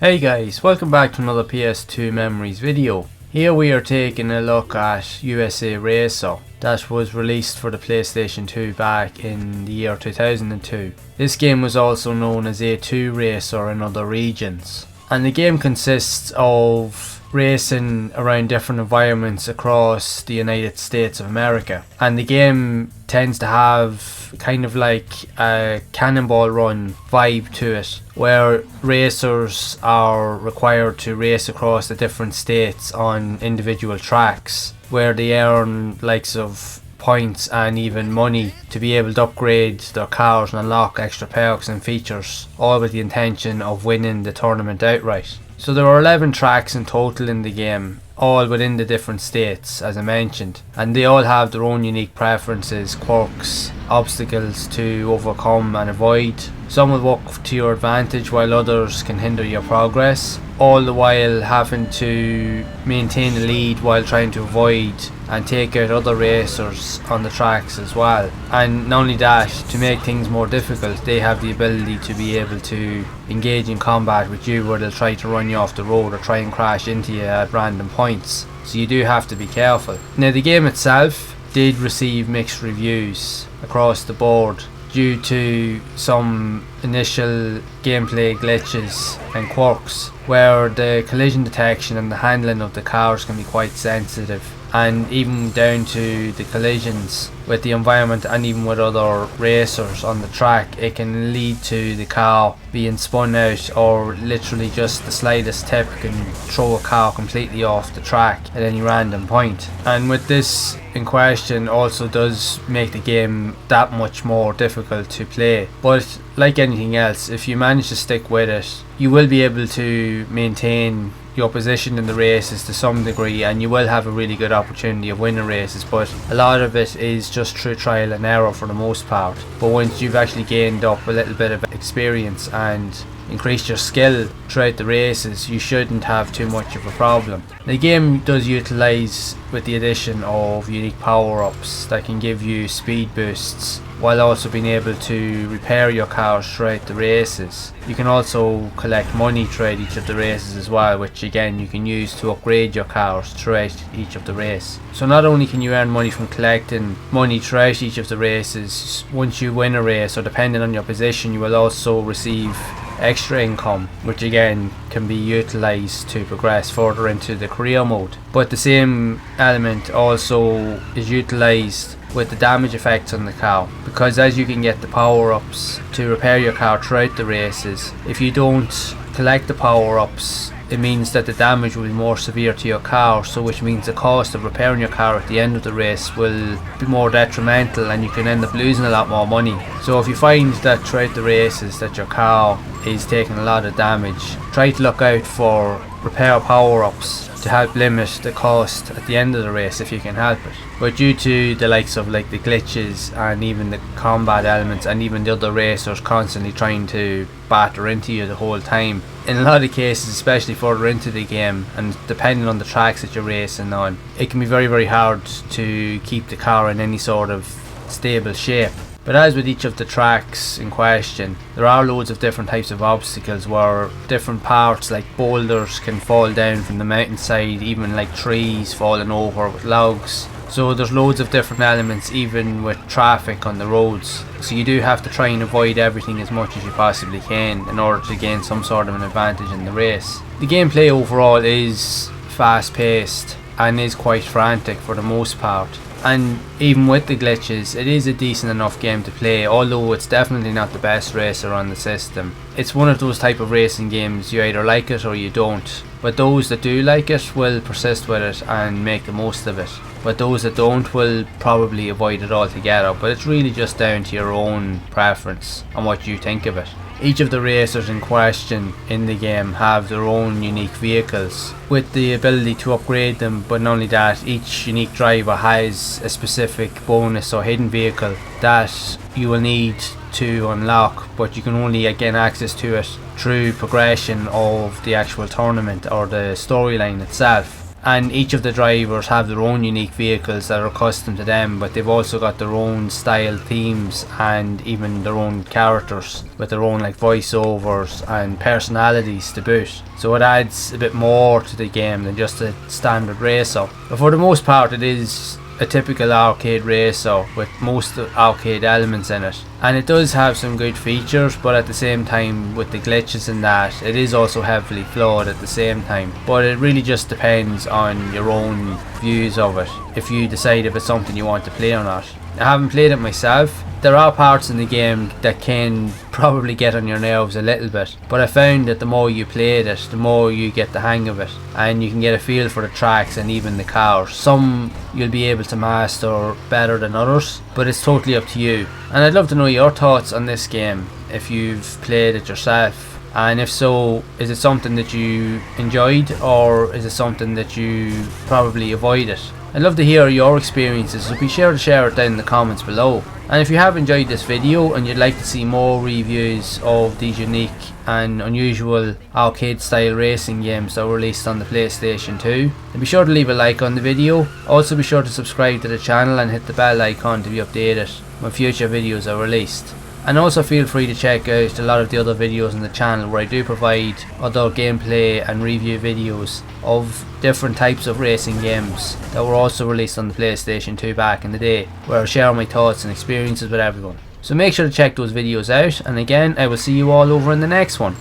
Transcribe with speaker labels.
Speaker 1: Hey guys, welcome back to another PS2 Memories video. Here we are taking a look at USA Racer that was released for the PlayStation 2 back in the year 2002. This game was also known as A2 Racer in other regions. And the game consists of racing around different environments across the United States of America. And the game tends to have kind of like a cannonball run vibe to it, where racers are required to race across the different states on individual tracks, where they earn likes of points and even money to be able to upgrade their cars and unlock extra perks and features, all with the intention of winning the tournament outright. So there are 11 tracks in total in the game, all within the different states as I mentioned, and they all have their own unique preferences, quirks, obstacles to overcome and avoid. Some will work to your advantage while others can hinder your progress, all the while having to maintain the lead while trying to avoid and take out other racers on the tracks as well. And not only that, to make things more difficult, they have the ability to be able to engage in combat with you, where they'll try to run you off the road or try and crash into you at random points, so you do have to be careful. Now the game itself did receive mixed reviews across the board due to some initial gameplay glitches and quirks, where the collision detection and the handling of the cars can be quite sensitive, and even down to the collisions with the environment and even with other racers on the track, it can lead to the car being spun out, or literally just the slightest tip can throw a car completely off the track at any random point. And with this in question also does make the game that much more difficult to play, but like anything else, if you manage to stick with it, you will be able to maintain your position in the races to some degree, and you will have a really good opportunity of winning races, but a lot of it is just through trial and error for the most part. But once you've actually gained up a little bit of experience and increased your skill throughout the races, you shouldn't have too much of a problem. The game does utilise with the addition of unique power-ups that can give you speed boosts, while also being able to repair your cars throughout the races. You can also collect money throughout each of the races as well, which again you can use to upgrade your cars throughout each of the races. So not only can you earn money from collecting money throughout each of the races, once you win a race, or depending on your position, you will also receive extra income, which again can be utilised to progress further into the career mode. But the same element also is utilised with the damage effects on the car, because as you can get the power-ups to repair your car throughout the races, if you don't collect the power-ups, it means that the damage will be more severe to your car, so which means the cost of repairing your car at the end of the race will be more detrimental, and you can end up losing a lot more money. So if you find that throughout the races that your car is taking a lot of damage, try to look out for repair power-ups to help limit the cost at the end of the race if you can help it. But due to the likes of like the glitches and even the combat elements and even the other racers constantly trying to batter into you the whole time, in a lot of cases, especially further into the game and depending on the tracks that you're racing on, it can be very hard to keep the car in any sort of stable shape. But as with each of the tracks in question, there are loads of different types of obstacles, where different parts like boulders can fall down from the mountainside, even like trees falling over with logs. So there's loads of different elements even with traffic on the roads, so you do have to try and avoid everything as much as you possibly can in order to gain some sort of an advantage in the race. The gameplay overall is fast paced and is quite frantic for the most part. And even with the glitches, it is a decent enough game to play, although it's definitely not the best racer on the system. It's one of those type of racing games you either like it or you don't, but those that do like it will persist with it and make the most of it, but those that don't will probably avoid it altogether. But it's really just down to your own preference and what you think of it. Each of the racers in question in the game have their own unique vehicles with the ability to upgrade them, but not only that, each unique driver has a specific bonus or hidden vehicle that you will need to unlock, but you can only gain access to it through progression of the actual tournament or the storyline itself. and each of the drivers have their own unique vehicles that are custom to them, but they've also got their own style themes and even their own characters with their own like voiceovers and personalities to boot. So it adds a bit more to the game than just a standard racer. But for the most part it is a typical arcade racer with most arcade elements in it, and it does have some good features, but at the same time with the glitches and that, it is also heavily flawed at the same time. But it really just depends on your own views of it, if you decide if it's something you want to play or not. I haven't played it myself. There are parts in the game that can probably get on your nerves a little bit, but I found that the more you played it, the more you get the hang of it, and you can get a feel for the tracks and even the cars. Some you'll be able to master better than others, but it's totally up to you. And I'd love to know your thoughts on this game, if you've played it yourself, and if so, is it something that you enjoyed, or is it something that you probably avoided? I'd love to hear your experiences, so be sure to share it down in the comments below. And if you have enjoyed this video and you'd like to see more reviews of these unique and unusual arcade style racing games that were released on the PlayStation 2, then be sure to leave a like on the video. Also be sure to subscribe to the channel and hit the bell icon to be updated when future videos are released. And also feel free to check out a lot of the other videos on the channel where I do provide other gameplay and review videos of different types of racing games that were also released on the PlayStation 2 back in the day, where I share my thoughts and experiences with everyone. So make sure to check those videos out, and again I will see you all over in the next one.